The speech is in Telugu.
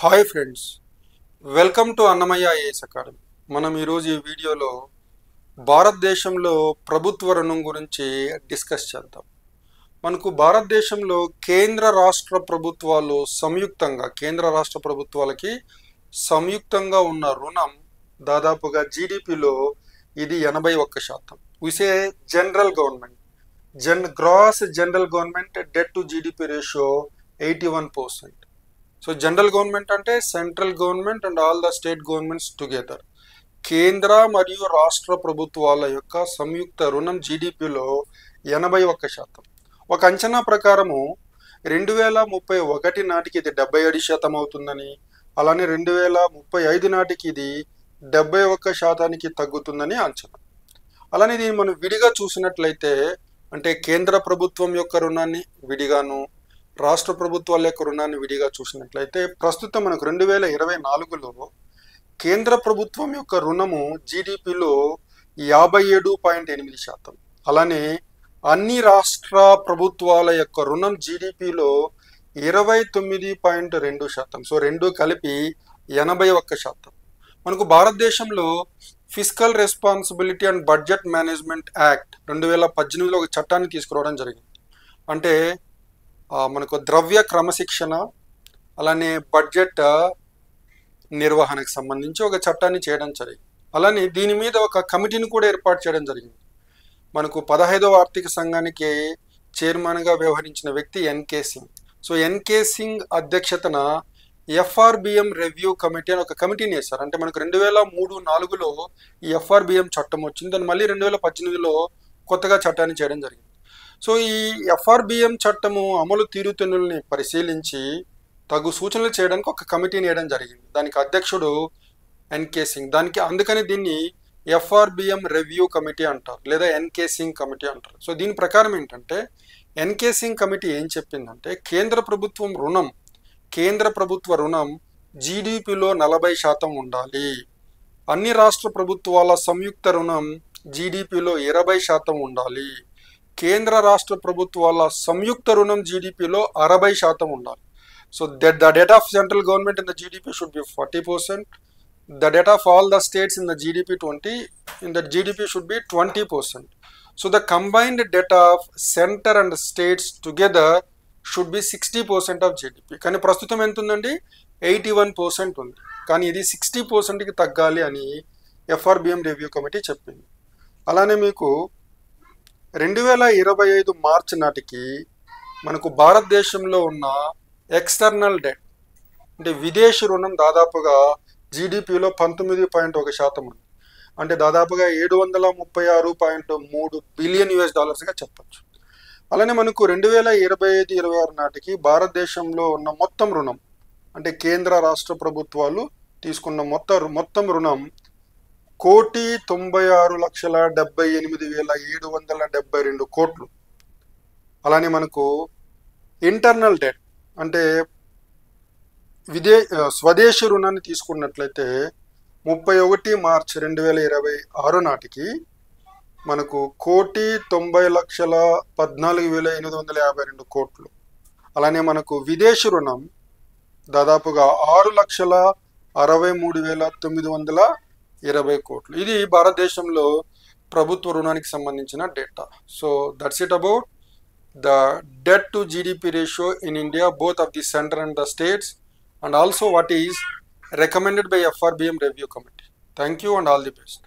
Hi friends, welcome to Annamayya IAS academy. మనం ఈరోజు ఈ వీడియోలో భారతదేశంలో ప్రభుత్వ రుణం గురించి డిస్కస్ చేద్దాం. మనకు భారతదేశంలో కేంద్ర రాష్ట్ర ప్రభుత్వాలు కేంద్ర రాష్ట్ర ప్రభుత్వాలకి సంయుక్తంగా ఉన్న రుణం దాదాపుగా జీడిపిలో ఇది 81%. విసే general government gross general government debt to GDP ratio 81%. So general government అంటే central government and all the state governments together. కేంద్ర మరియు రాష్ట్ర ప్రభుత్వాల యొక్క సంయుక్త రుణం జీడిపిలో 81%. ఒక అంచనా ప్రకారము 2031 నాటికి ఇది 77% అవుతుందని, అలానే 2035 నాటికి ఇది 71%కి తగ్గుతుందని అంచనా. అలానే దీన్ని మనం విడిగా చూసినట్లయితే, అంటే కేంద్ర ప్రభుత్వం యొక్క రుణాన్ని విడిగాను, రాష్ట్ర ప్రభుత్వాల యొక్క రుణాన్ని విడిగా చూసినట్లయితే, ప్రస్తుతం మనకు 2024లో కేంద్ర ప్రభుత్వం యొక్క రుణము జీడిపిలో 57.8%. అలానే అన్ని రాష్ట్ర ప్రభుత్వాల యొక్క రుణం జీడిపిలో 29.2%. సో రెండు కలిపి 81%. మనకు భారతదేశంలో fiscal responsibility and budget management act 2018లో ఒక చట్టాన్ని తీసుకురావడం జరిగింది. అంటే మనకు ద్రవ్య క్రమశిక్షణ అలానే బడ్జెట్ నిర్వహణకు సంబంధించి ఒక చట్టాన్ని చేయడం జరిగింది. అలానే దీని మీద ఒక కమిటీని కూడా ఏర్పాటు చేయడం జరిగింది. మనకు 15వ ఆర్థిక సంఘానికి చైర్మన్గా వ్యవహరించిన వ్యక్తి NK Singh. So NK Singh అధ్యక్షతన ఎఫ్ఆర్బిఎం రివ్యూ కమిటీ అని ఒక కమిటీని వేశారు. అంటే మనకు 2003-04లో ఈ ఎఫ్ఆర్బిఎం చట్టం వచ్చింది. దాన్ని మళ్ళీ 2018లో కొత్తగా చట్టాన్ని చేయడం జరిగింది. సో ఈ ఎఫ్ఆర్బిఎం చట్టము అమలు తీరుతెన్నుల్ని పరిశీలించి తగు సూచనలు చేయడానికి ఒక కమిటీని వేయడం జరిగింది. దానికి అధ్యక్షుడు ఎన్కే సింగ్. అందుకని దీన్ని ఎఫ్ఆర్బిఎం రివ్యూ కమిటీ అంటారు, లేదా ఎన్కే సింగ్ కమిటీ అంటారు. సో దీని ప్రకారం ఏంటంటే, ఎన్కే సింగ్ కమిటీ ఏం చెప్పిందంటే, కేంద్ర ప్రభుత్వ రుణం జీడిపిలో 40% ఉండాలి. అన్ని రాష్ట్ర ప్రభుత్వాల సంయుక్త రుణం జీడిపిలో 20% ఉండాలి. కేంద్ర రాష్ట్ర ప్రభుత్వాల సంయుక్త రుణం జీడిపిలో 60% ఉండాలి. So the debt of central government in the GDP should be 40%. The debt of all the states in the GDP should be 20%. So the combined debt of center and states together should be 60% of GDP. కానీ ప్రస్తుతం ఎంత ఉందండి? 81% ఉంది. కానీ ఇది 60%కి తగ్గాలి అని ఎఫ్ఆర్బిఎం రివ్యూ కమిటీ చెప్పింది. అలానే మీకు 2025 మార్చి నాటికి మనకు భారతదేశంలో ఉన్న ఎక్స్టర్నల్ డెట్ అంటే విదేశీ రుణం దాదాపుగా జీడిపిలో 19.1% ఉంది. అంటే దాదాపుగా $736.3 బిలియన్ చెప్పచ్చు. అలానే మనకు 2025-26 నాటికి భారతదేశంలో ఉన్న మొత్తం రుణం, అంటే కేంద్ర రాష్ట్ర ప్రభుత్వాలు తీసుకున్న మొత్తం రుణం 1,96,78,772 కోట్లు. అలానే మనకు ఇంటర్నల్ డెట్ అంటే స్వదేశీ రుణాన్ని తీసుకున్నట్లయితే 31 మార్చి 2026 నాటికి మనకు 1,90,14,852 కోట్లు. అలానే మనకు విదేశీ రుణం దాదాపుగా 6,63,920 కోట్లు. ఇది భారతదేశంలో ప్రభుత్వ రుణానికి సంబంధించిన data. So that's it about the debt to GDP ratio in India, both of the center and the states, and also what is recommended by FRBM review committee. Thank you and all the best.